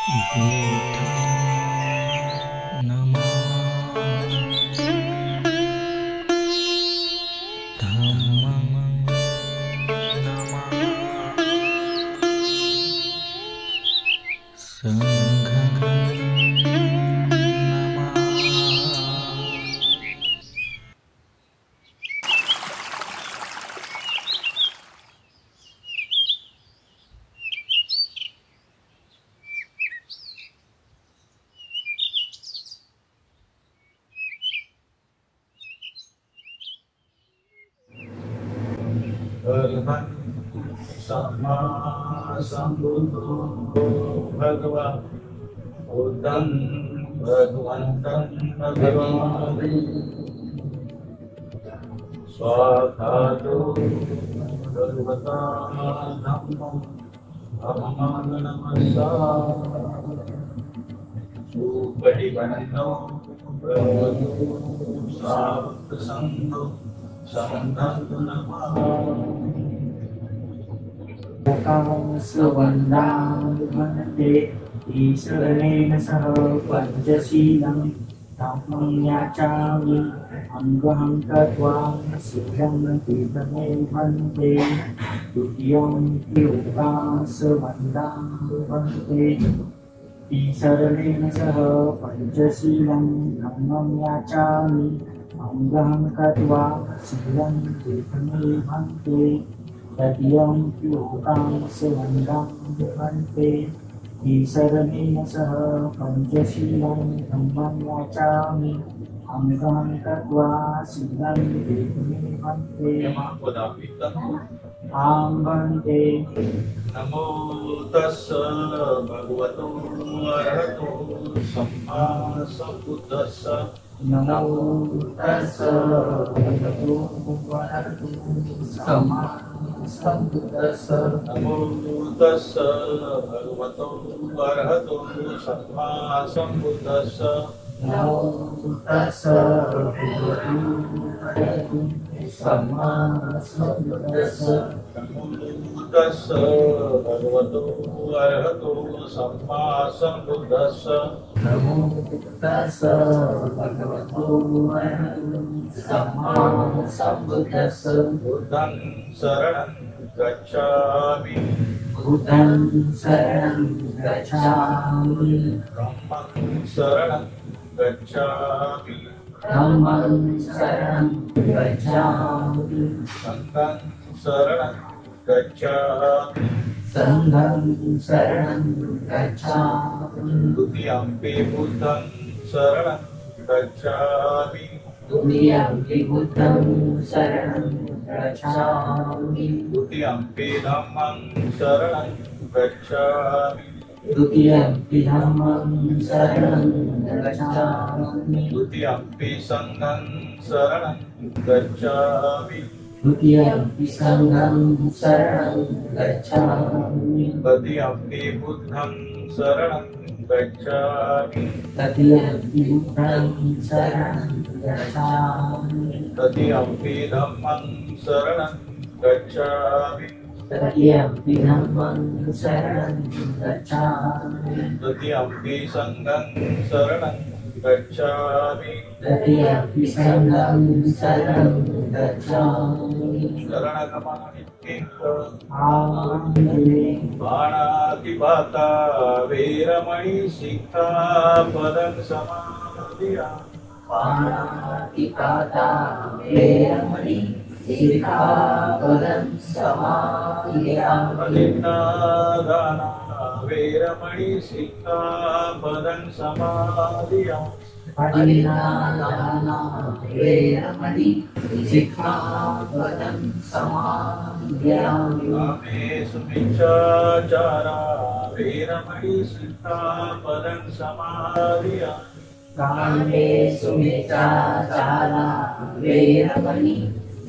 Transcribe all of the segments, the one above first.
बुद्धं नमामि धम्मं नमामि संघं नमामि। सम्मा सम्बुद्धो भगवान् बुद्धं भगवन्तं भगवामि स्वाहातो भगवता धम्मं अहमनमस्सामि सुपरिपन्नो भगवतो साधुसङ्घो सङ्घं नमामि सुवन्दान्ते ईश्वरेण सह पञ्चशीलं धम्मं याचामि अङ्गहं कृत्वा शीघ्रं तीर्थमे भन्ते द्वितीयं योगा सुवन्दान्ते ईश्वरेण सह पञ्चशीलं धम्मं याचामि अङ्गहं कृत्वा शीघ्रं तीर्थमे भन्ते तदीयं योगां सुवन्दां भन्ते ईश्वरेण सह पञ्चशीलं धम्मं याचामि अङ्गं कृत्वा शीलं तीर्थमे भन्ते आं भन्ते नमो तस्स भगवतो अरहतो सम्मा सम्बुद्धस्स नमो तस्स भगवतो अरहतो सम्मा सम्बुद्धस्स नमो तस्स भगवतो अरहतो सम्मा सम्बुद्धस्स नमो तस्स भगवतो अरहतो सम्मा सम्बुद्धस्स नमो तस्स भगवतो अरहतो सम्मा सम्बुद्धस्स नमो तस्स भगवतो अरहतो सम्मा सम्बुद्धस्स बुद्धं शरणं गच्छामि बुद्धं शरणं गच्छामि धम्मं शरणं गच्छामि धम्मं शरणं गच्छामि संघं शरणं गच्छामि संघं शरणं गच्छामि द्वितीयम्पि बुद्धं शरणं गच्छामि द्वितीयम्पि बुद्धं शरणं गच्छामि द्वितीयम्पि धम्मं शरणं गच्छामि द्वितीयम्पि धम्मं शरणं गच्छामि द्वितीयम्पि संघं शरणं गच्छामि द्वितीयम्पि संघं शरणं गच्छामि तृतीयम्पि बुद्धं शरणं गच्छामि तृतीयम्पि बुद्धं शरणं गच्छामि तृतीयम्पि धम्मं शरणं गच्छामि तृतीयम्पि धम्मं शरणं गच्छामि तृतीयम्पि संघं शरणं गच्छामि तृतीयम्पि संघं शरणं गच्छामि बाणातिपाता वीरमणि सिक्खापदं समादयामि पाणातिपाता वेरमणि सिक्खापदं समादयामि पदिन्नादाना वीरमणि सिक्खापदं समादयामि पठिनादाना वेरमणि सिक्खापदं समादयामि कामेषु मिच्छाचारा वीरमणि सिक्खापदं समादयामि कामेषु मिच्छाचारा वेरमणि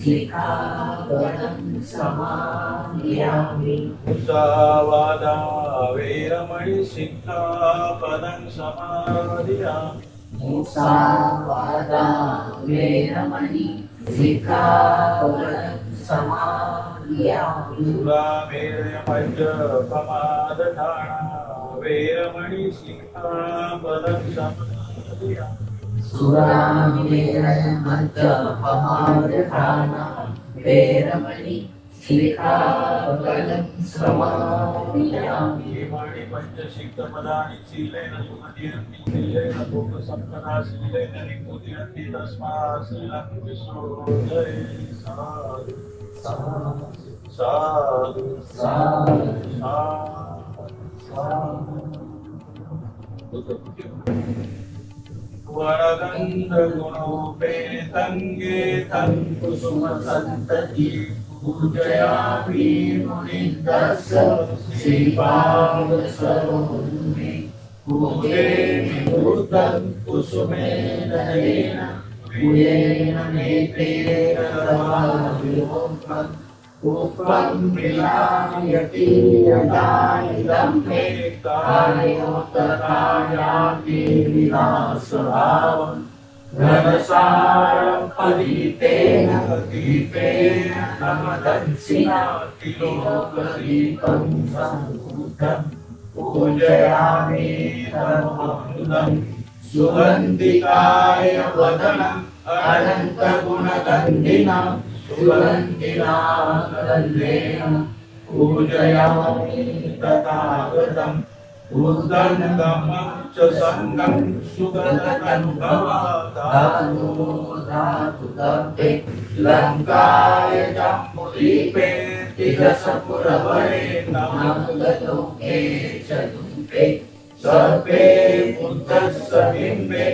सिक्खापदं समादयामि मुसावादा वीरमणि सिक्खापदं समादयामि मुसावादा वेरमणि सिक्खापदं समादयामि सुरामेरयमज्जपमादधाना वेरमणि सिक्खापदं समादयामि सुरामेरमद्यपमादधाना वेरमणि सिक्खापदं समादयामि इमानि पञ्चसिक्तपदानि शीलेन सुमतिरन्ति शीलेन भोगसम्पदा शीलेन निमुदिरन्ति तस्मात् शीलं विशोधये साधु साधु साधु साधु वरदण्डगुणोपेतङ्गे तं कुसुमसन्तति पूजयामि मुनिन्दस्य श्रीपादसरोरुहे पूजे विभूतं कुसुमेन नयेन पूजेन नेत्रेण दवाविलोकम् पुष्पं विलायति यदानिदं मे कार्योत्तरायाति विलासभावम् घनसारं पदीतेन दीपेन नमदंसिना तिलोकदीपं सम्भूतं पूजयामि तमोऽमृतं सुगन्धिकाय वदनम् अनन्तगुणगन्धिनां सुगन्धिनागन्धेन पूजयामि तथागतम् उद्गन्धमं च सङ्गं सुगन्धगन्धवादानो धातु तप्ते लङ्काय जम्बुदीपे तिरसपुरवरे नागलोके च धूपे सर्वे बुद्धस्य बिम्बे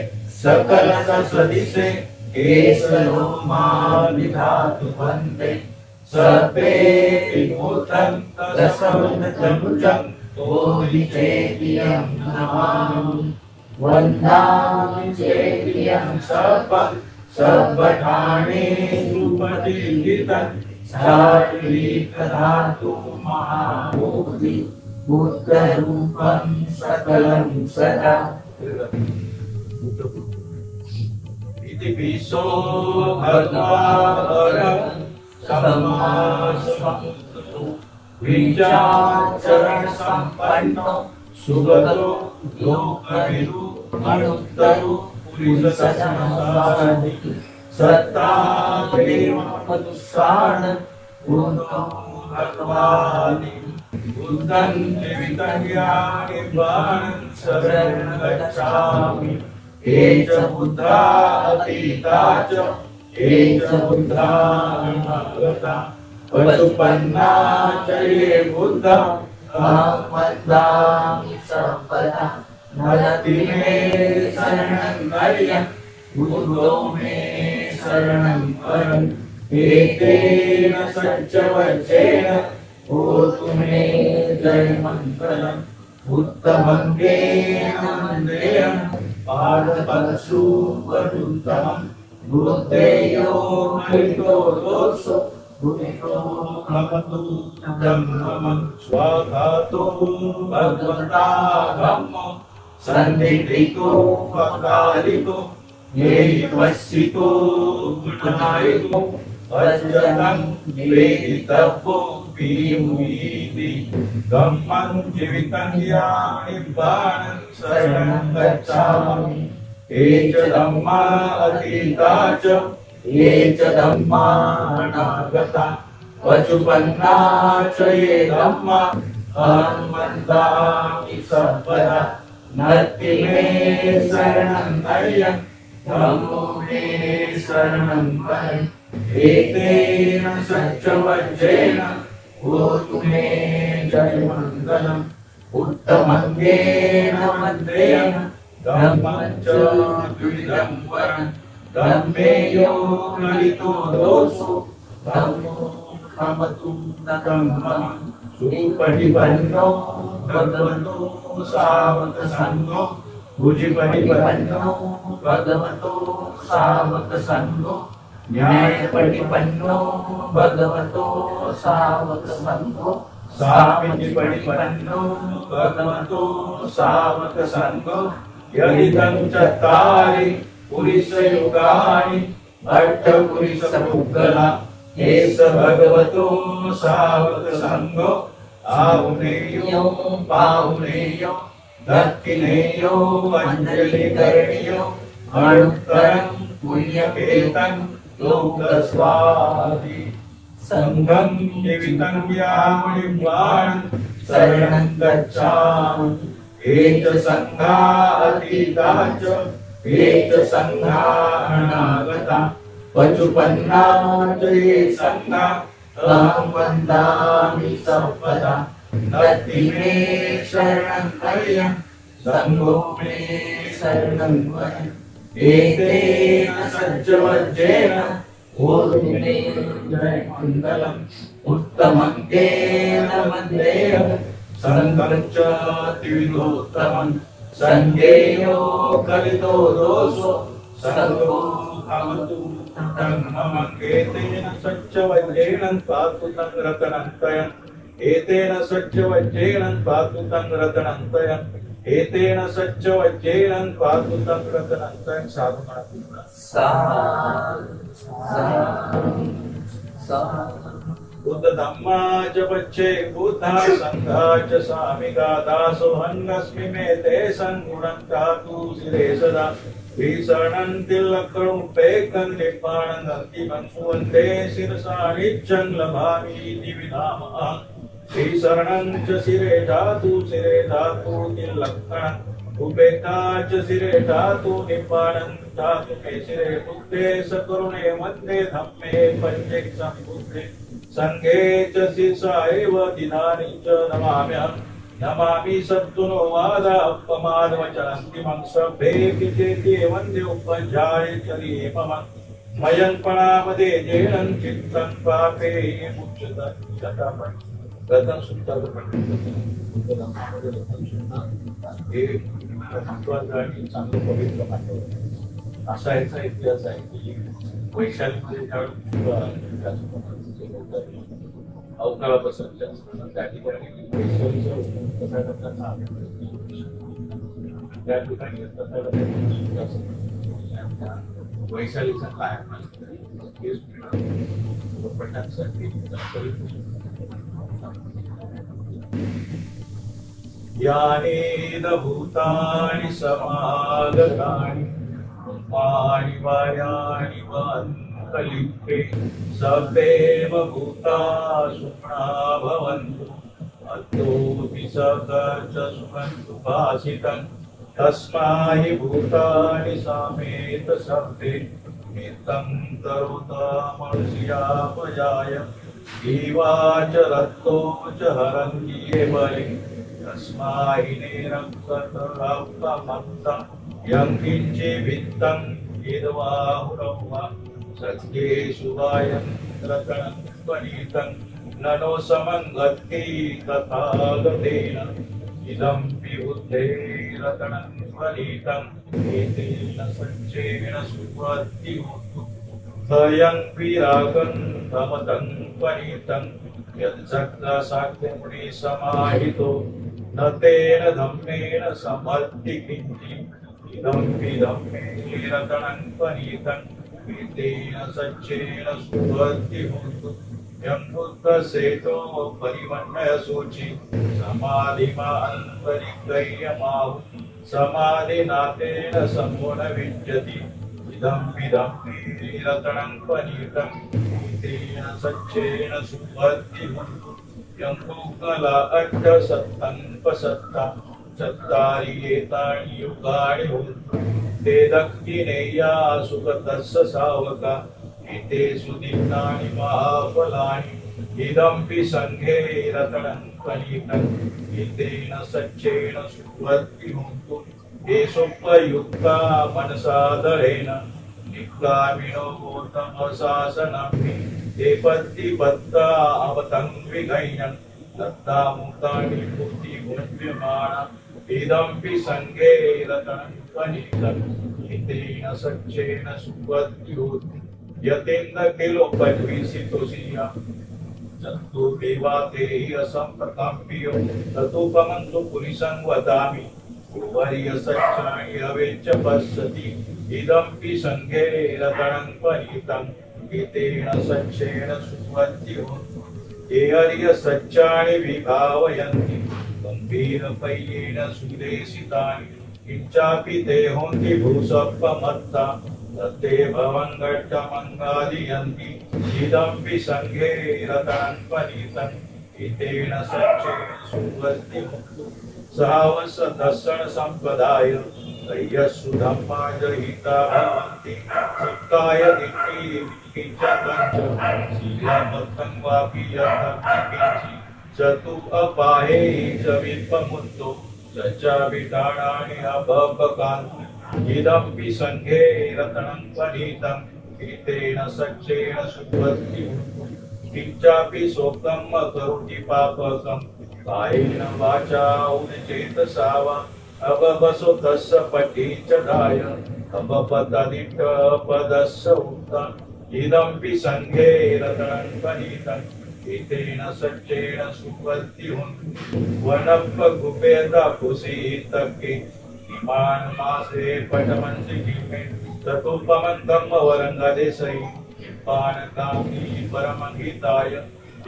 सकलसदिशे केशरो माविधातु वन्दे सर्वे विभूतं दशवदनतनुजं बोधिचेतियं नमामि वन्दामि चेतियं सर्वठानेषु प्रतिष्ठितं शारीरिकधातु महाबोधि बुद्धरूपं सकलं सदा इति विशो भगवान् सम्मा सम्बुद्धो विचारण संपन्नो सुगतो लोकविदु मनुत्तरो पुरुषसंसारति सत्तादेव मनुष्यान् पूर्णो भगवानि बुद्धं विविधज्ञानि वान् शरणं गच्छामि ये च बुद्धा अतीता च ये च बुद्धा विमगता पशुपन्ना च ये बुद्धा अहं वन्दामि सर्वदा नरति मे शरणं नर्यं बुद्धो मे शरणं वरम् एतेन सच्चवचेन होतु मे जयमङ्गलम् उत्तमङ्गेन वन्देयम् पादपरशु वरुन्तमं बुद्धेयो मलितो दोषो बुद्धो भवतु धम्मं स्वाधातो भगवता धम्मो सन्निधितो पकालितो ये पश्चितो गुणायितो अजनं वेदितव्यो विमुहीति धम्मं जीवितं निब्बाणं शरणं गच्छामि ये च धम्मा अतीता च ये च धम्मा अनागता पशुपन्ना च ये धम्मा अहं वन्दामि सर्वदा नरति मे शरणं नर्यं धम्मो मे शरणं वरम् एतेन सच्चवचेन होतु मे जयमङ्गलम् उत्तमङ्गेन वन्देयं धम्मं च द्विविधं वरम् धम्मेयो नलितो दोषो धम्मो भवतु धम्मं सुपरिपन्नो भगवतो सावकसङ्गो भुजपरिपन्नो भगवतो सावकसङ्गो न्यायपरिपन्नो भगवतो सावकसङ्गो सामितिपरिपन्नो भगवतो सावकसङ्गो यदिदं चत्वारि पुरुषयुगानि अष्टपुरुषपुद्गला एष भगवतो सावकसङ्गो आहुनेयो बाहुनेयो दक्षिणेयो अंजलिकरणीयो अनुत्तरं पुण्यकेतं लोकस्वादि संघं जीवितं यामुनिवान् शरणं गच्छामि ये च संघा अतीता च ये च संघा अनागता पचुपन्ना च ये संघा अहं वन्दामि सर्वदा नत्ति मे शरणं हर्यं संघो मे शरणं वयम् एतेन सज्जवज्रेण ऊर्ध्वे जयमण्डलम् उत्तमं तेन मन्देन संघं च त्रिविधोत्तमं संघेयो कलितो दोषो संघो भवतु धर्ममङ्गेतेन सच्चवज्रेण पातु तं रतनन्तयम् एतेन सच्चवज्रेण पातु तं रतनन्तयम् एतेन सच्चवज्रेण पातु तं रतनन्तयम् साधु बुद्ध धम्मा च बच्चे बुद्धा संघा च सामिका दासोऽहन्नस्मि मे ते सन्गुणं तातु शिरे सदा भीषणं तिलकरुपेकं निर्वाणं अन्तिमं सुवन्दे शिरसा नित्यं लभामि इति विधामः श्रीशरणं च शिरे धातु तिलक्कणम् उपेता च शिरे धातु निर्वाणं धातु मे शिरे बुद्धे सकरुणे वन्दे धम्मे पञ्चेक्षं बुद्धे संघे च शिरसा एव दिनानि च नमाम्यहम् नमामि सद्गुणो वादा अपमादवचनन्तिमं सभ्येऽपि चेति वन्दे उपजाये चरीममं मयङ्पणामदे जेनं चित्तं पापे मुच्यत शतपं रतन सुंदर हे महत्वाचं आणि चांगलं पवित्र मानलं असा याचा इतिहास आहे की वैशालीमध्ये अवकाळा पसरल्या असताना त्या ठिकाणी त्या ठिकाणी वैशालीचा कायम यानेद भूतानि समागतानि रूपाणि वायानि वान्तलिप्ते सदेव भूता सुप्ना भवन्तु अतोऽपि सकर्च सुखन्तु भासितं तस्माहि भूतानि सामेत शब्दे नितं करोत मनुष्यापजाय जीवाच रक्तो च हरन्ति ये बले तस्माहि रक्षतमन्तं यं किञ्चिभित्तं यद्वाहुरवा सत्येषु वायं रतनं पनीतं ननो समङ्गति तथागतेन इदं विबुद्धे रतनं पनीतम् एतेन सच्चेन सुवद्धिहोतु तयं विरागं तमतं पनीतं यद्सक्तसाक्ष्यमुनि समाहितो न तेन धम्मेन समर्थि किञ्चित् इदं विधम्मे रतनं पनीतं एतेन सच्चेन सुवद्धिहोतु यं बुद्धसेतो परिमन्मय सूचि समाधिमान्तरिकय्यमाहु समाधिनाथेन समोन विद्यति इदं विधम्मे रतनं पनीतं एतेन सच्चेन सुवद्धिहोतु यं लोकला अट्ट सत्तं पसत्ता चत्तारि एतानि युगानि होन्तु ते दक्षिणेया सुगतस्य सावका एतेषु दिनानि महाफलानि इदम्पि संघे रतनं पनीतं एतेन सच्चेन सुवद्धिहोतु येषुपयुक्ता मनसादरेण निक्कामिनो गौतमशासनमि ते पत्तिबद्धा अवतं विघयन् दत्तामुतानि बुद्धिगुण्यमाणा इदम्पि संघे रतनं पनीतं एतेन सच्चेन सुवद्धिहोतु यतेन्द्र किलो पद्विसितोषिया चतु देवाते असंप्रकाम्पियो ततोपमंसु पुलिसं वदामि कुवर्य सच्चानि अवेच्च पश्यति इदम्पि संघे रतनं पनीतम् एतेन सच्चेन सुवद्धिहोतु ये अर्य सच्चानि विभावयन्ति गम्भीरपय्येन सुदेशितानि किञ्चापि ते होन्ति भूसप्पमत्ता तत्ते भवङ्गट्टमङ्गादियन्ति इदम्पि सङ्घे रतनन्पनीतम् इतेन सच्चेन सुवस्ति सहवसदर्शन सम्पदाय तय्यस्सु धम्माजहिता भवन्ति सत्ताय दिक्खि किञ्चकञ्च शीलबद्धं वापि यत्किञ्चि चतु अपाहे च विद्ममुक्तो सच्चाभिधानानि अभवकान्ति इदम्पि सङ्घे रतनं पनीतम् एतेन सच्चेन सुवस्ति किञ्चापि शोकम् अकरोति पापकम् कायेन वाचा उदचेतसा वा अववसो तस्य पठिचदाय अवपतदिष्टपदस्य उक्तम् इदम्पि सङ्घे रतनं पनीतम् एतेन सच्चेन सुवस्ति वनप्पगुपेता कुशीतके इमान् मासे पटमंसि किमे ततोपमन्तं वरङ्गदेशै पानकामि परमहिताय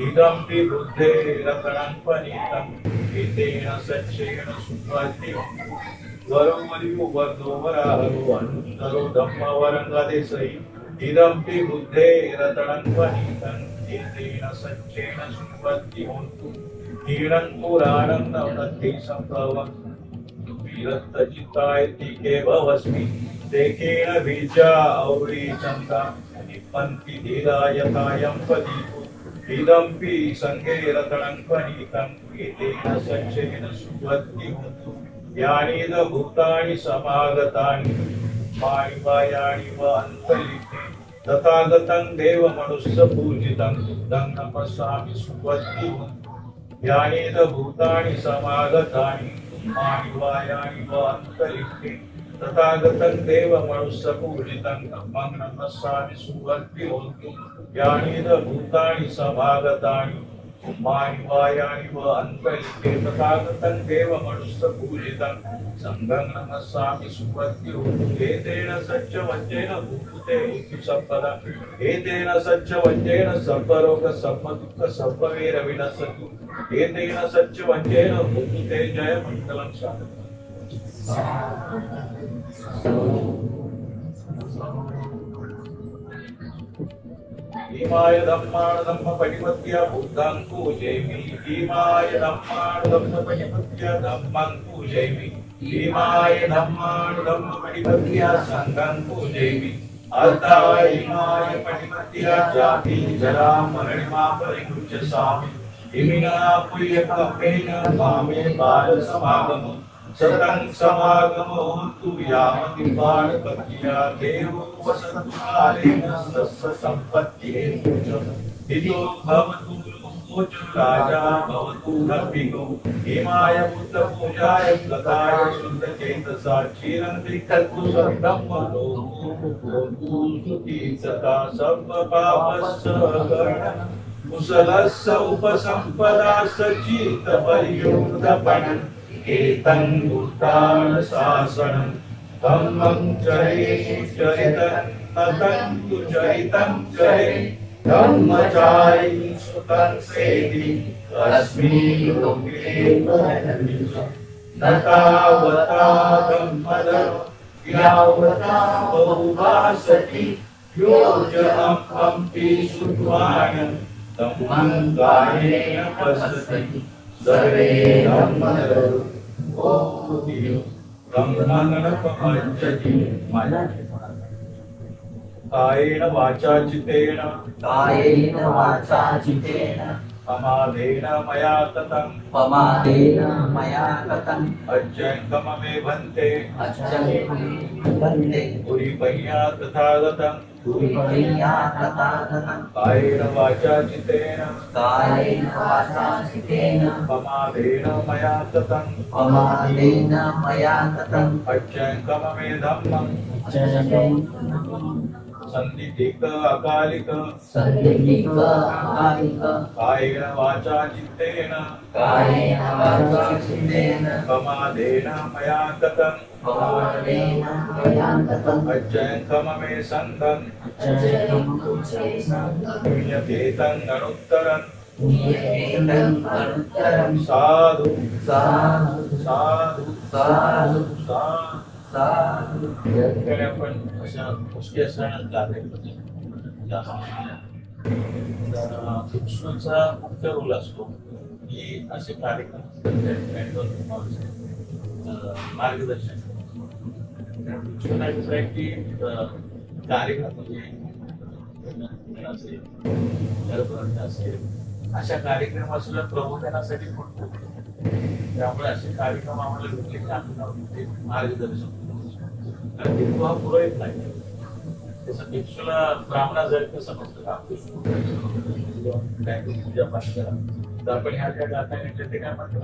इदम्पि बुद्धे रतनं पनीतम् एतेन सच्चेन सुवस्ति वरोमर्यो वर्धो वराहरो अनुत्तरो धम्म वरङ्गदेशै इदम्पि बुद्धे रतनं पनीतम् एतेन सच्चेन सुवस्ति हीनं पुराणं नवनति सम्भवम् विरक्तचित्तायति केवस्मि तेकेन बीजा औरी चन्दा निपन्ति धीरायतायं पदीपो इदम्पि सङ्घे रतनं पनीतम् एतेन सच्चेन सुवस्ति यानीद भूतानि समागतानि माणिवायाणि व अन्तलिखे तथागतं देवमनुष्यपूजितं बुद्धं नमस्सामि सुवस्ति यानीद भूतानि समागतानि माणिवायानि व अन्तरिक्षे तथागतं देवमनुष्यपूजितं ब्रह्मं नमस्सामि सुवस्ति यानीद भूतानि समागतानि माणिवायानि व अन्तरिक्षे तथागतं देवमनुष्यपूजितं संघं नमस्सामि सुवस्ति एतेन सच्चवच्चेन भूते इति सम्पदा एतेन सच्चवच्चेन सर्वरोग सर्वदुःख सर्ववीर विनश्यतु एतेन सच्चवच्चेन भूते जय मङ्गलं साधु इमाय धम्माण धम्म पटिपत्य बुद्धं पूजयामि इमाय धम्माण धम्म पटिपत्य धम्मं पूजयामि इमाय धम्माण धम्म पटिपत्य संघं पूजयामि अर्थाय इमाय पटिपत्य जाति जरा मरणिमा परिमुच्यसामि इमिना पुण्यकम्पेन मामे बाल समागमो सतं समागमो तु यावति बालपत्या देवो वसतु कालेन सस्य सम्पत्तिः इतो भवतु लोकोच राजा भवतु रविगो इमाय बुद्धपूजाय गताय शुद्धचेतसा चिरन्तिकर्तु सब्रह्म लोको सुखी सदा सर्वपापस्य हरणं कुशलस्य उपसम्पदास्य चित्तपरियोगपणम् एतं बुद्धान् शासनं धम्मं चरितं ततं तु चरितं चरे धम्मचारि सुतं सेति अस्मिन् लोके न तावता धम्मदरो यावता बहुभासति योजनं हम्पि सुत्वानं धम्मं कायेन पश्यति सर्वे धम्मदरो कायेन वाचा चित्तेन पमादेन मया ततं अच्चैकममे भन्ते पुरीपय्या तथागतं कायेन वाचा चित्तेन पमादेन मया ततं अच्चैकममे धम्मं संदिग्ध अकालिक कायेन वाचा चित्तेन पमादेन मया ततं अच्चैकममे संघं पुण्यकेतं अनुत्तरं पुण्येदम् अनुत्तरम् साधु साधु साधु साधु साधु. साधु. त्याकडे आपण अशा गोष्टी असण्यात विष्णूचा मुख्य रोल असतो की असे कार्यक्रम मार्गदर्शन. विष्णूला कसं आहे की कार्यक्रम म्हणजे असेल गर्भवंत असेल अशा कार्यक्रमाला प्रबोधनासाठी म्हणतो. त्यामुळे असे कार्यक्रम आम्हाला भेटले की आम्ही मार्गदर्शन. कारण भिक्षू हा पुरोहित नाही. तसं भिक्षूला ब्राह्मणासारखं समजतं का पूजा पाठ करा तर आपण ह्या ज्या गाथा घेतल्या ते काय म्हणतो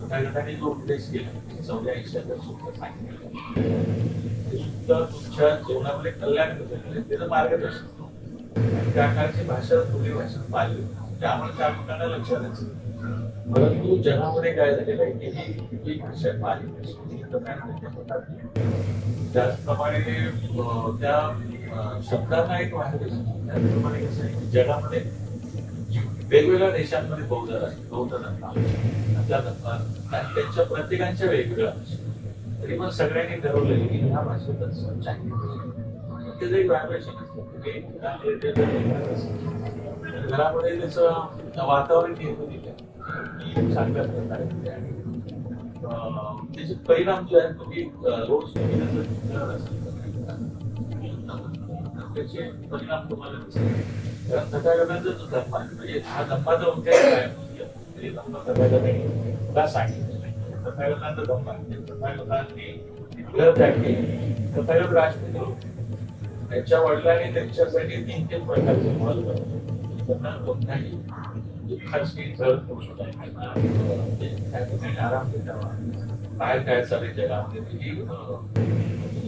त्या गटाने जो उपदेश केला 14 सुद्धा सांगितलं ते सुद्धा तुमच्या जीवनामध्ये कल्याण करते त्याचं मार्गदर्शन. त्या काळची भाषा बोली भाषा पाळली त्यामुळे त्या लोकांना लक्षात येतं. परंतु जगामध्ये काय झालेलं आहे की ही भाषा पाळली त्याचप्रमाणे त्या शब्दांना एक वाढ त्याचप्रमाणे कसं आहे की जगामध्ये वेगवेगळ्या देशांमध्ये बौद्ध धर्म त्यांच्या प्रत्येकांच्या वेगवेगळ्या भाषा. तरी पण सगळ्यांनी ठरवलं की ह्या भाषेतच त्याचं एक व्हायब्रेशन असतं. घरामध्ये त्याचं वातावरण निर्मित दिलं चांगल्या प्रकारे त्याचे परिणाम जे आहेत तुम्ही रोज त्याचे परिणाम तुम्हाला दिसतील. कारण तथागतांचा जो धर्म आहे म्हणजे हा धर्माचा उद्देश काय तथागतांनी का सांगितलं तथागतांचा धर्म आहे. तथागतांनी त्याग केली. तथागत राजपूत होते. त्यांच्या वडिलांनी त्यांच्यासाठी 3-3 प्रकारचे महल बनवले. त्यांना कोणत्याही दुःखाची जड करू शकतात आराम भेटावा काय काय चालेल जगामध्ये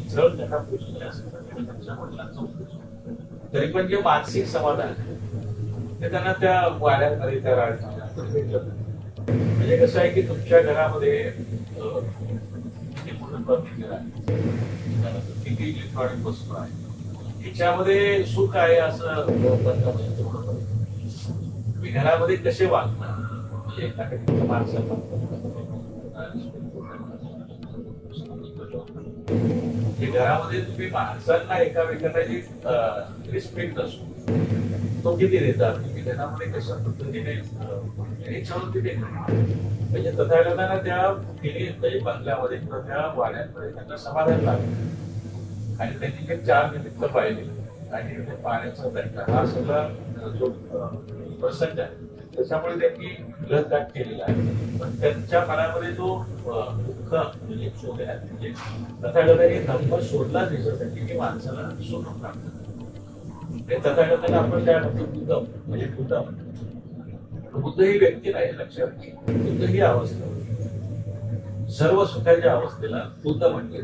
जड त्यांना पोचले असेल त्यांच्या वडिलांचा उद्देश. तरी पण जे मानसिक समाधान ते त्यांना त्या वाड्यांमध्ये त्या राजकारणात भेटलं. म्हणजे कसं आहे की तुमच्या घरामध्ये किती इलेक्ट्रॉनिक वस्तू आहे याच्यामध्ये सुख आहे असं तुम्ही घरामध्ये कसे वागता माणसाला घरामध्ये तुम्ही माणसांना एकामेकांना जी रिस्पेक्ट असतो तो किती देतात तुम्ही घरामध्ये कशा पद्धतीने याच्यावरती देतात. म्हणजे तथागतांना त्या म्हणजे बंगल्यामध्ये किंवा त्या वाड्यांमध्ये त्यांना समाधान लागलं आणि त्यांनी ते 4 निमित्त पाहिले आणि पाण्याचा दंड हा सगळा जो प्रसंग आहे त्याच्यामुळे त्यांनी गृहत्याग केलेला आहे. पण त्यांच्या मनामध्ये जो दुःख म्हणजे तथागतांनी धर्म सोडला त्याच्यासाठी की माणसाला सुख प्राप्त. ते तथागतांना आपण काय म्हणतो बुद्ध म्हणजे बुद्ध ही व्यक्ती नाही लक्षात. बुद्ध ही अवस्था सर्व सुखाच्या अवस्थेला बुद्ध म्हटले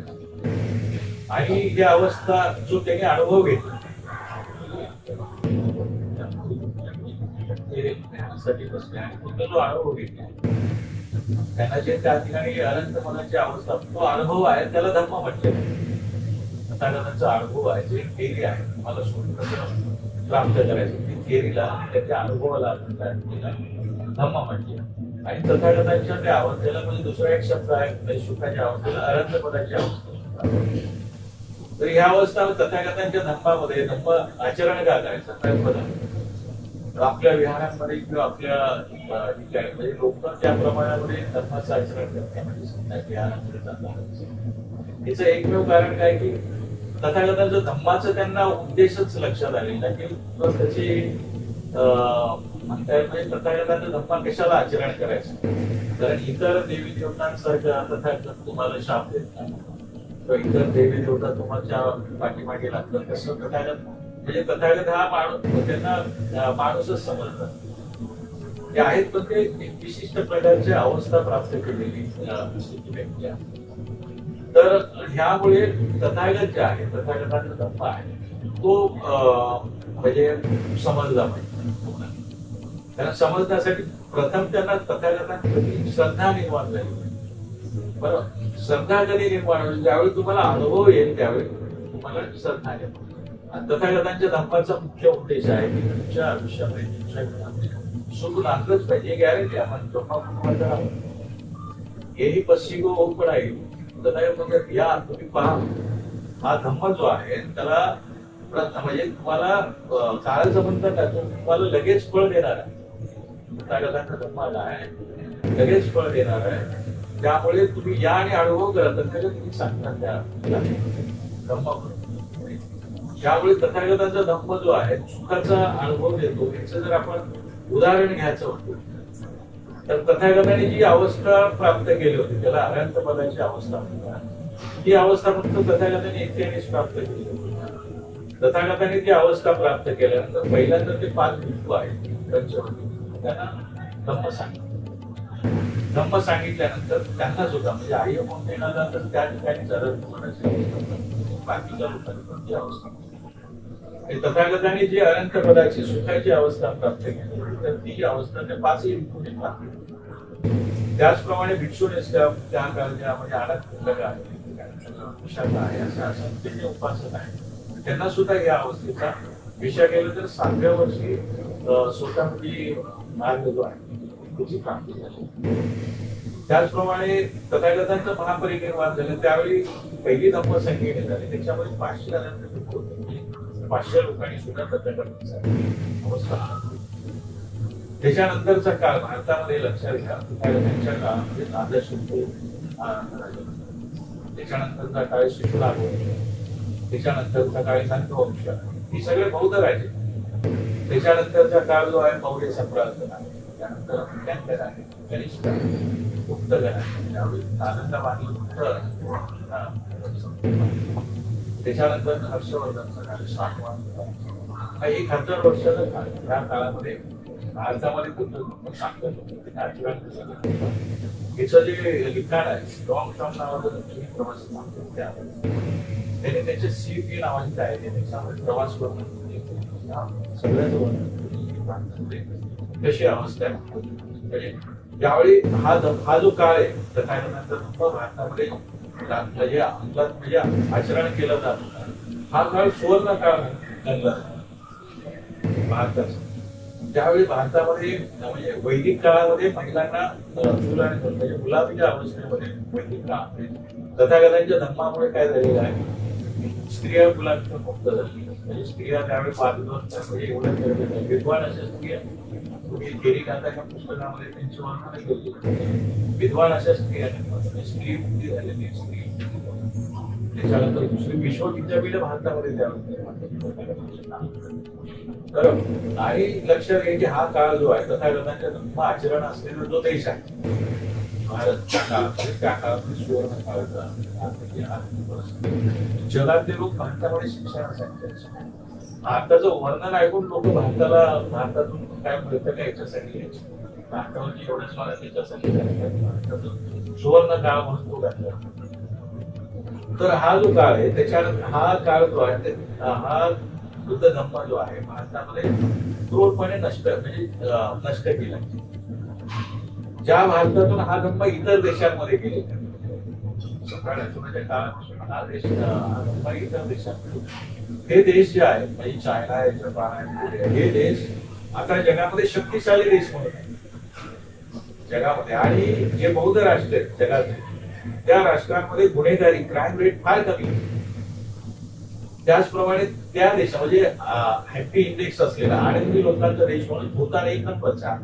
आणि ही अवस्था जो त्यांनी अनुभव घेतला बसले आणि बुद्ध जो अनुभव घेतला त्यांना जे त्या ठिकाणी अनंत मनाची अवस्था तो अनुभव आहे त्याला धर्म म्हटले. तथागतांचा अनुभव आहे जे थेरी आहे तुम्हाला प्राप्त करायचं ती थेरीला त्याच्या अनुभवाला धम्म म्हटले. आणि तथागतांच्या त्या अवस्थेला म्हणजे दुसरा एक शब्द आहे सुखाच्या अवस्थेला अनंत पदाची अवस्था. तर ह्या अवस्था तथागतांच्या धम्मामध्ये धम्म आचरण का करायचं आपल्या विहारांमध्ये किंवा आपल्या म्हणजे लोक त्या प्रमाणामध्ये धर्माचं आचरण करतात विहारांमध्ये जातात. याचं एकमेव कारण काय की तथागतांचं धम्माचं त्यांना उद्देशच लक्षात आलेला की त्याची म्हणता येईल म्हणजे तथागतांचं धम्मा कशाला आचरण करायचं. कारण इतर देवी देवतांसारखं तथागत तुम्हाला शाप देत नाही किंवा इतर देवी देवता तुमच्या पाठीमागे लागतात तसं तथागत म्हणजे तथागत हा माणूस त्यांना माणूसच समजतात ते आहेत. पण ते एक विशिष्ट प्रकारची अवस्था प्राप्त केलेली व्यक्ती आहे. तर ह्यामुळे तथागत जे आहे तथागताचा धम्म आहे तो म्हणजे समजला पाहिजे. त्यांना समजण्यासाठी प्रथम त्यांना तथागतांप्रती श्रद्धा निर्माण झाली. बरोबर श्रद्धा कधी निर्माण होईल ज्यावेळी तुम्हाला अनुभव येईल त्यावेळी तुम्हाला श्रद्धा येईल. तथागतांच्या धर्माचा मुख्य उद्देश आहे की तुमच्या आयुष्यामध्ये तुमच्या घरामध्ये सुख लागलंच पाहिजे. गॅरंटी आपण ब्रह्मा हेही पश्चिगो होऊन पण आहे. तथागत म्हणतात या तुम्ही पहा हा धम्म जो आहे त्याला म्हणजे तुम्हाला काळाचं म्हणतात ना तुम्हाला लगेच फळ देणार आहे. तथागतांचा धम्माला आहे लगेच फळ देणार आहे. त्यामुळे तुम्ही या आणि अनुभव करा. तथागत तुम्ही सांगतात त्या धम्म. त्यामुळे तथागतांचा धम्म जो आहे सुखाचा अनुभव देतो. याचं जर आपण उदाहरण घ्यायचं होतं तर तथागताने जी अवस्था प्राप्त केली होती त्याला अनंत पदाची अवस्था म्हणतात. ती अवस्था फक्त तथागताने एकट्यानेच प्राप्त केली होती. तथागताने ती अवस्था प्राप्त केल्यानंतर पहिल्यांदा ते 5 भिक्खू आहेत त्यांना धम्म सांगितलं. धम्म सांगितल्यानंतर त्यांना सुद्धा म्हणजे आई मोठेला तर त्या ठिकाणी जरद बाकीच्या लोकांनी पण ती अवस्था तथागताने जी अनंत पदाची सुखाची अवस्था प्राप्त केली तर ती अवस्था त्या 5ही भिक्खूंनी प्राप्त केली. त्याचप्रमाणे भिक्षुणीच्या त्या काळच्या म्हणजे अनंत आहे अशा असंख्य उपासक आहे त्यांना सुद्धा या अवस्थेचा विषय केला तर 7व्या वर्षी स्वतःची मार्ग जो आहे त्याची प्राप्ती झाली. त्याचप्रमाणे तथागतांचं महापरिनिर्वाण झालं त्यावेळी पहिली धम्म संख्येने झाली. त्याच्यामध्ये 500 होते. 500 लोकांनी सुद्धा तथागतांचा अवस्था. त्याच्यानंतरचा काळ भारतामध्ये लक्षात घ्या तथागतांच्या काळामध्ये द्वादश त्याच्यानंतरचा काळ शिशुनाग, त्याच्यानंतरचा काळ संतवंश, ही सगळे बौद्ध राजे. त्याच्यानंतरचा काळ जो आहे मौर्य सम्राट आहे. त्यानंतर अज्ञानगण आहे, कनिष्ठ गुप्तगण आहे. त्यावेळी नालंदा बांधलं त्याच्यानंतर हर्षवर्धनचा काळ 60 एक 1000 वर्षाचा काळ. या काळामध्ये भारतामध्ये बुद्ध सांगत हिचं जे लिखाण आहे स्ट्रॉंग टॉम नावाचं प्रवास त्याने त्याचे CP नावाचे आहे त्याच्यामध्ये प्रवास करून सगळ्याच कशी अवस्था आहे. म्हणजे त्यावेळी हा जो काळ आहे तथागतांचा भारतामध्ये म्हणजे अंगात म्हणजे आचरण केलं जातं. हा काळ सुवर्ण काळ ठरला भारताचा. त्यावेळी भारतामध्ये म्हणजे वैदिक काळामध्ये महिलांना म्हणजे गुलाबीच्या अवस्थेमध्ये वैदिक काळामध्ये तथागतांच्या धर्मामुळे काय झालेलं आहे स्त्रिया गुलाबीचं मुक्त झाली. म्हणजे स्त्रिया त्यावेळी म्हणजे एवढं विद्वान अशा स्त्रिया तुम्ही गेली कांताच्या पुस्तकामध्ये त्यांची वर्णन केली. विद्वान अशा स्त्रिया स्त्री मुक्ती झालेली स्त्री. त्याच्यानंतर दुसरी विश्व विद्यापीठ भारतामध्ये तर आणि लक्षात घ्या की हा काळ जो आहे तथागतांच्या धर्म आचरण असलेला जो देश आहे भारतच्या काळामध्ये त्या काळामध्ये सुवर्ण काळाचा जगातले लोक भारतामध्ये शिक्षणासाठी भारताचं वर्णन ऐकून लोक भारतातून काय मिळतं का याच्यासाठी भारतावरची एवढंच मला त्याच्यासाठी सुवर्ण काळ म्हणून तो घातला. तर हा जो काळ आहे त्याच्यानंतर हा काळ जो आहे हा बुद्ध धम्म जो आहे भारतामध्ये क्रूरपणे नष्ट केला. ज्या भारतातून हा धम्म इतर देशांमध्ये गेले इतर देशांमध्ये हे देश जे आहे म्हणजे चायना आहे जपान आहे हे देश आता जगामध्ये शक्तिशाली देश म्हणून आहे जगामध्ये. आणि जे बौद्ध राष्ट्र आहेत जगातले त्या राष्ट्रांमध्ये गुन्हेगारी क्राईम रेट फार कमी आहे. त्याचप्रमाणे त्या देशा म्हणजे हॅपी इंडेक्स असलेला आनंदी लोकांचा देश म्हणून भूतान 1 नंबर 4.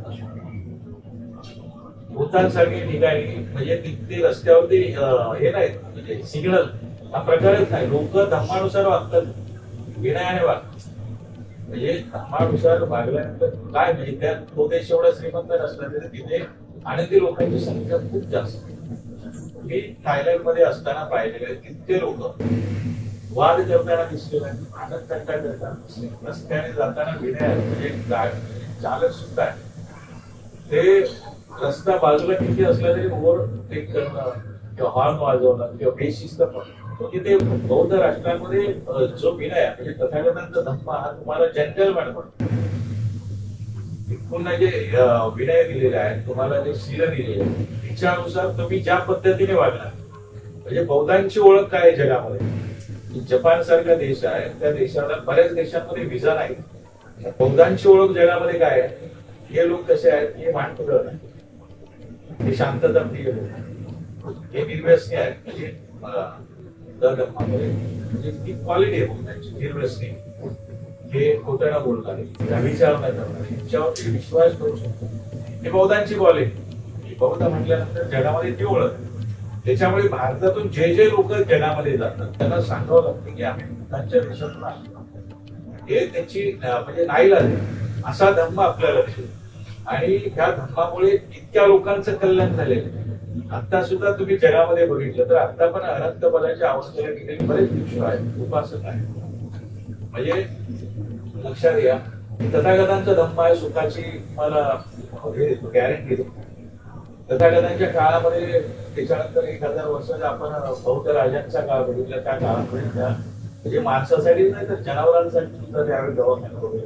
भूतान सारखी ठिकाणी म्हणजे ते रस्त्यावरती हे नाही म्हणजे सिग्नल हा प्रकारच नाही. लोक धर्मानुसार वागतात विनयाने वागतात. म्हणजे धर्मानुसार वागल्यानंतर काय म्हणजे त्या तो देश एवढा श्रीमंत नसला तरी तिथे आनंदी लोकांची संख्या खूप जास्त. मी थायलंड मध्ये असताना पाहिलेले किती लोक वाद करताना दिसले नाही आनंद चर्चा करताना रस्त्याने जाताना विनय म्हणजे चालक सुद्धा आहे ते रस्ता बाजूला किती असला तरी ओव्हरटेक करणं किंवा हॉर्न वाजवणं किंवा बेशिस्त पण तिथे बौद्ध राष्ट्रांमध्ये जो विनय आहे म्हणजे तथागतांचा धम्म हा तुम्हाला जंगलमॅन म्हणतो. पुन्हा जे विनय दिलेले आहे तुम्हाला जे शील दिलेले आहे त्याच्यानुसार तुम्ही ज्या पद्धतीने वागणार म्हणजे बौद्धांची ओळख काय आहे जगामध्ये जपान सारखा देश आहे, त्या देशाला बऱ्याच देशांमध्ये व्हिसा नाही. बौद्धांची ओळख जगामध्ये काय आहे? हे लोक कसे आहेत? हे भांडखोर नाही, हे शांतता प्रिय लोक, हे निर्व्यसनी आहेत. म्हणजे धर्मामध्ये म्हणजे ती क्वालिटी आहे बौद्धांची, निर्व्यसनी, हे खोटं न बोलणारे, विचार न करणारे, यांच्यावर विश्वास करू शकतो, ही बौद्धांची क्वालिटी. बौद्ध म्हटल्यानंतर जगामध्ये ती ओळख. त्याच्यामुळे भारतातून जे जे लोक जगामध्ये जातात त्यांना सांगावं लागतं की आम्ही बुद्धांच्या देशातून आलो. हे त्यांची म्हणजे नाईलाज असा धम्म आपल्याला दिसेल. आणि ह्या धम्मामुळे इतक्या लोकांचं कल्याण झालेलं आहे. आता सुद्धा तुम्ही जगामध्ये बघितलं तर आता पण अनंत बलाच्या अवस्थेला गेलेले बरेच दिवस आहेत, उपासक आहेत. म्हणजे लक्षात घ्या, तथागतांचा धम्म आहे सुखाची, मला गॅरंटी देतो. तथागतांच्या काळामध्ये त्याच्यानंतर 1000 वर्षाचा आपण बौद्ध राजांचा काळ बघितला. त्या काळामध्ये त्या म्हणजे माणसासाठी नाही तर जनावरांसाठी सुद्धा त्यावेळी दवाखाना वगैरे.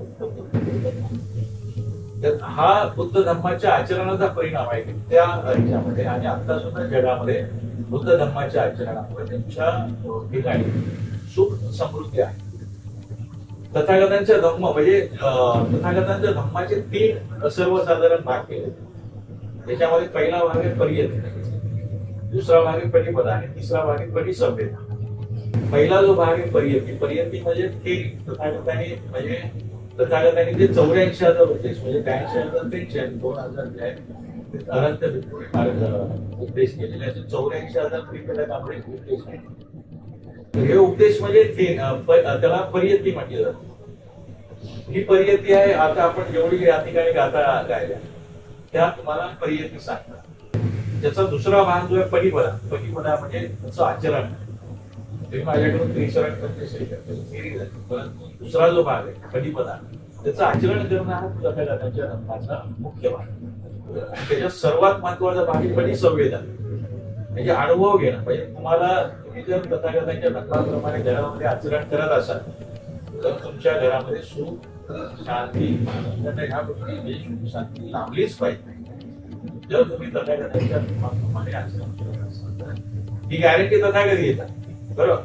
तर हा बुद्ध धम्माच्या आचरणाचा परिणाम आहे त्या ह्याच्यामध्ये. आणि आता सुद्धा जगामध्ये बुद्ध धम्माच्या आचरणामुळे त्यांच्या ठिकाणी सुख समृद्धी आहे. तथागतांच्या धम्म म्हणजे तथागतांच्या धम्माचे 3 सर्वसाधारण भाग केले. त्याच्यामध्ये पहिला भाग आहे परियती, दुसरा भाग आहे परिपदा आणि तिसरा भाग आहे परिसंवेदना. पहिला जो भाग आहे परियती, परियती म्हणजे तथागतांनी म्हणजे तथागतांनी जे 84,000 उपदेश म्हणजे 82,000 ते 2000 जे आहेत अनंत उपदेश केलेले असे 84,000 त्रिपिटकामध्ये उपदेश आहेत. हे उपदेश म्हणजे त्याला परियती म्हटले जाते. ही परियती आहे. आता आपण जेवढी या ठिकाणी गाथा गायल्या त्या तुम्हाला परियती सांगतात. त्याचा दुसरा भाग जो आहे परिपदा, परिपदा म्हणजे त्याचं आचरण. तुम्ही माझ्याकडून त्रिशरण सिरीज आहे, परंतु दुसरा जो भाग आहे परिपदा, त्याचं आचरण करणं हा तथागतांच्या धर्माचा मुख्य भाग. आणि त्याच्यात सर्वात महत्वाचा भाग आहे परिसंवेदन, म्हणजे अनुभव घेणं. म्हणजे तुम्ही जर तथागतांच्या धर्माप्रमाणे घरामध्ये आचरण करत असाल तर तुमच्या घरामध्ये सुख, शांती, ह्या गोष्टी म्हणजे सुख शांती लाभलीच पाहिजे. जर तुम्ही तथागतांच्या धर्माप्रमाणे आचरण करत असाल तर ही गॅरंटी तथागत घेतात. बरोबर.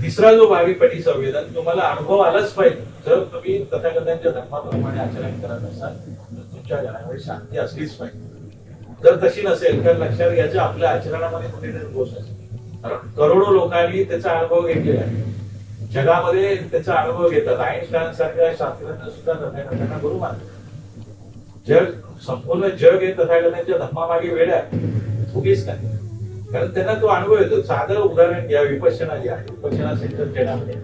तिसरा जो भाग आहे परिसंवेदन, तुम्हाला अनुभव आलाच पाहिजे. जर तुम्ही तथागतांच्या धर्माप्रमाणे आचरण करत असाल तर तुमच्या घरामध्ये शांती असलीच पाहिजे. जर तशी नसेल तर लक्षात घ्यायचं आपल्या आचरणामध्ये कुठेतरी दोष असेल. कारण करोडो लोकांनी त्याचा अनुभव घेतलेला आहे, जगामध्ये त्याचा अनुभव घेतात. आईन्स्टाईन सारख्या शास्त्रज्ञ सुद्धा तथागतांना गुरु मानतात. जग संपूर्ण जग हे तथागतांच्या धर्मामागे वेड्या उगीच नाही, कारण त्यांना तो अनुभव येतो. साधं उदाहरण घ्या, विपश्यना जी आहे, विपश्यना सेंटर जगामध्ये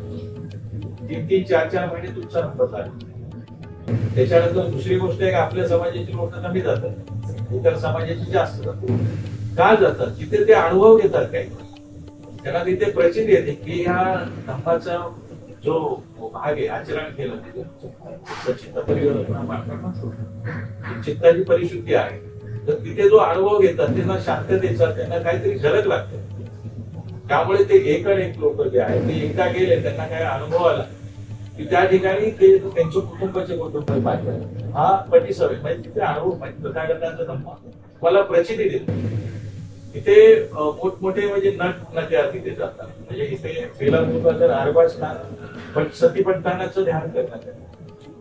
3-3, 4-4 महिने तुमचा नंबर लागतो. त्याच्यानंतर दुसरी गोष्ट आहे की आपल्या समाजाची लोक कमी जातात, इतर समाजाची जास्त जातात. का जातात? तिथे ते अनुभव घेतात. काही त्यांना तिथे प्रचिती येते की ह्या धम्माचा जो भाग आहे आचरण केलं चित्त परिवर्तन, चित्ताची परिशुद्धी आहे. तर तिथे जो अनुभव घेतात त्यांना शांततेचा, त्यांना काहीतरी झलक लागते. त्यामुळे ते एक लोक जे आहेत ते एकदा गेले, त्यांना काय अनुभव आला की त्या ठिकाणी ते त्यांच्या कुटुंबाचे कुटुंब पाहिजे. हा परिसर म्हणजे तिथे अनुभव म्हणजे तथागतांचा धम्मा मला प्रचिती देतो. तिथे मोठमोठे म्हणजे नट नट्या तिथे जातात. म्हणजे इथे पहिला तर अरबाज खान पण सतीपंतानाचं ध्यान करण्यात येतं.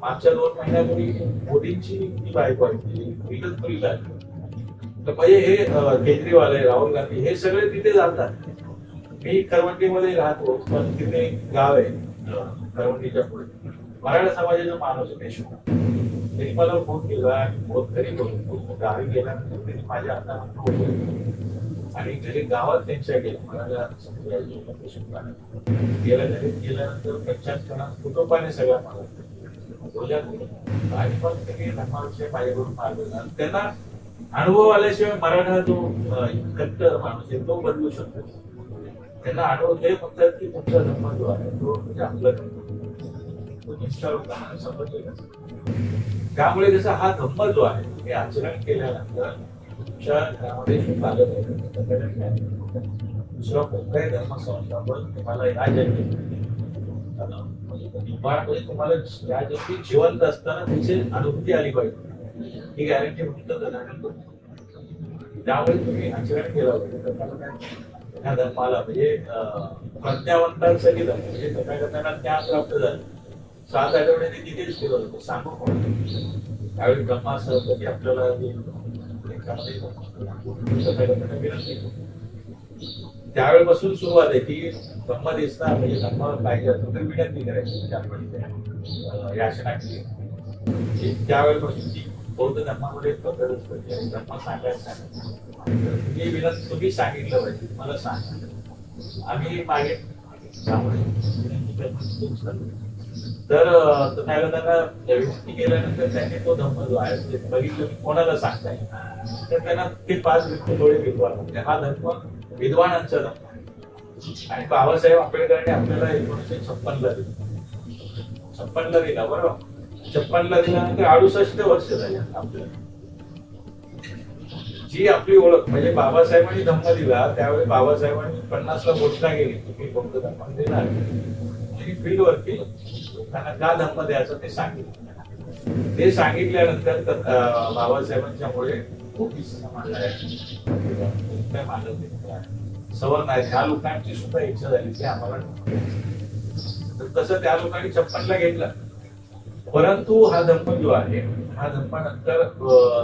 मागच्या 2 महिन्यापूर्वी मोदींची ती बायको आहे इगतपुरीला. तर म्हणजे हे केजरीवाल आहे, राहुल गांधी, हे सगळे तिथे जातात. मी करवंटीमध्ये राहतो, पण तिथे गाव आहे करवंटीच्या पुढे, मराठा समाजाचा माणूस आहे देशमुख. त्यांनी मला फोन केला, बहुत घरी बोलून गावी गेल्यानंतर त्यांनी माझ्या हातावर आणि घरी गावात त्यांच्या गेल्या मराठा गेल्यानंतर पंचायत कुटुंबाने सगळ्या मला आणि मग त्यांनी धर्माविषयी माझ्याकडून मार्गदर्शन. त्यांना अनुभव आल्याशिवाय मराठा जो कट्टर माणूस आहे तो बदलू शकतो. त्यांना अनुभव ते म्हणतात की तुमचा धर्म जो आहे तो म्हणजे आपला तो निष्ठा लोकांना समजलेला. त्यामुळे जसा हा धम्म जो आहे हे आचरण केल्यानंतर तुमच्या घरामध्ये सुख आलं पाहिजे. दुसरा कोणताही धर्मसंस्थापन तुम्हाला या जन्मी तुम्हाला या जन्मी जिवंत असताना त्याची अनुभूती आली पाहिजे, ही गॅरंटी फक्त त्यामुळे तुम्ही आचरण केलं पाहिजे. ह्या धर्माला म्हणजे प्रज्ञावंतांसाठी धर्म म्हणजे तथागतांना ज्ञान प्राप्त झालं 7 आठवडे ते तिथेच केलं होतं सांगू कोण त्यावेळी ब्रह्मा सरस्वती आपल्याला तथागतांना विनंती त्यावेळेपासून सुरुवात आहे की ब्रह्म दिसणार म्हणजे धर्माला पाहिजे असं तर विनंती करायची म्हणजे आपण याचना केली त्यावेळेपासून ती बौद्ध धर्मामध्ये पद्धतच पडली आणि धर्म सांगायचं ही विनंती तुम्ही सांगितलं पाहिजे मला सांगा आम्ही मागे तर तथागतांना विनंती केल्यानंतर त्यांनी तो धर्म जो आहे ते बघितलं की कोणाला सांगताय तर त्यांना ते 5 थोडे विद्वान म्हणजे हा धर्म विद्वानांचा धर्म आणि बाबासाहेब आंबेडकरांनी आपल्याला 1956ला दिला 56ला दिला बरोबर 56ला दिल्यानंतर 68 वर्ष झाली आपल्याला जी आपली ओळख म्हणजे बाबासाहेबांनी धम्म दिला त्यावेळी बाबासाहेबांनी 50ला घोषणा केली की बौद्ध धर्म देणार फील्ड वर्क केलं लोकांना का धम्म द्यायचं ते सांगितलं ते सांगितल्यानंतर बाबासाहेबांच्यामुळे खूप समाज आहे मानव सवर्ण आहेत ह्या लोकांची सुद्धा इच्छा झाली की आम्हाला तसं त्या लोकांनी 56ला घेतला परंतु हा धम्म जो आहे हा धम्मानंतर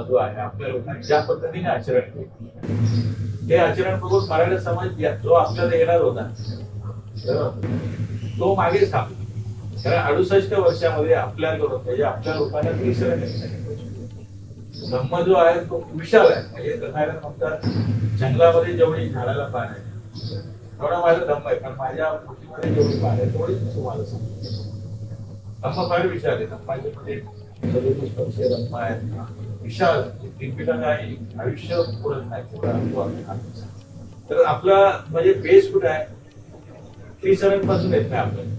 जो आहे आपल्या लोकांनी ज्या पद्धतीने आचरण केले ते आचरण बघून मराठा समाज जो आपल्याला येणार होता तो मागेच थांबला कारण 68 वर्षामध्ये आपल्याकडून म्हणजे आपल्या लोकांना तिसरं धम्म जो आहे तो विशाल आहे म्हणजे तथागत म्हणतात जंगलामध्ये जेवढी झाडाला पान आहे तेवढा माझा धम्म आहे कारण माझ्या पोटीमध्ये जेवढी पान आहे तेवढीच तुम्हाला सांगतो धम्म फार विशाल आहे धम्माचे मध्ये 37 धम्म आहेत विशाल त्रिपिटकाही आयुष्य पुरत नाही तर आपला म्हणजे बेस कुठे आहे त्रिसरण येत नाही आपल्याला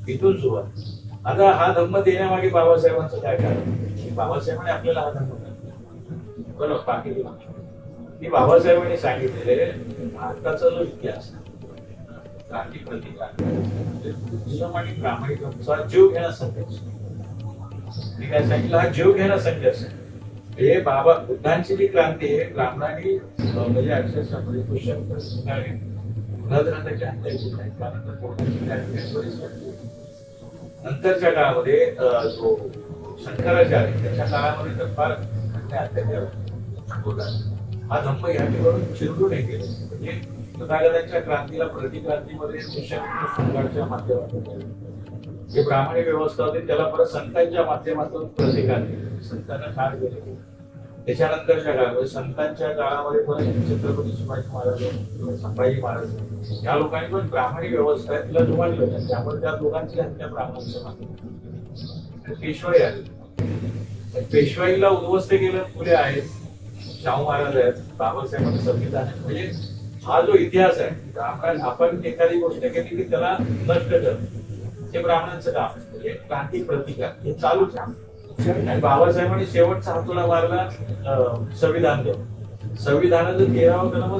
इथून सुरुवात आता हा धम्म देण्यामागे बाबासाहेबांचं काय कारण बाबासाहेबांनी आपल्याला हा धम्म बरोबर बाकी की बाबासाहेबांनी सांगितलेले भारताचा जो इतिहास क्रांती प्रतिकार आणि प्रामाणिकांचा जीव घेणा संघर्ष मी काय सांगितलं हा जीव घेणा संघर्ष हे बाबा बुद्धांची जी क्रांती आहे ब्राह्मणांनी म्हणजे अक्षरशः नंतरच्या काळामध्ये जो शंकराचार्य त्याच्या काळामध्ये तर फार हा धम्म या ठिकाणी चिरडून हे केलं म्हणजे तथागतांच्या क्रांतीला प्रतिक्रांतीमध्ये संघाच्या माध्यमातून जे ब्राह्मणी व्यवस्था होती त्याला परत संतांच्या माध्यमातून प्रतिकार केले संतांना ठार केले त्याच्यानंतरच्या काळामध्ये संतांच्या काळामध्ये परत छत्रपती शिवाजी महाराज संभाजी महाराज या लोकांनी पण ब्राह्मणी व्यवस्था तिला जुमानलं त्यामुळे त्या लोकांची हत्या ब्राह्मणांच्या माध्यमातून पेशवाई आली पेशवाईला उद्ध्वस्त केलं पुढे आहेत शाहू महाराज आहेत बाबासाहेबांचं संविधान आहे म्हणजे हा जो इतिहास आहे आपण एखादी गोष्ट केली की त्याला नष्ट करणं हे ब्राह्मणांचं काम म्हणजे क्रांती प्रतिकार हे चालूच आहे आणि बाबासाहेबांनी शेवटचा हातोडा मारला संविधानाचं 13वा कलम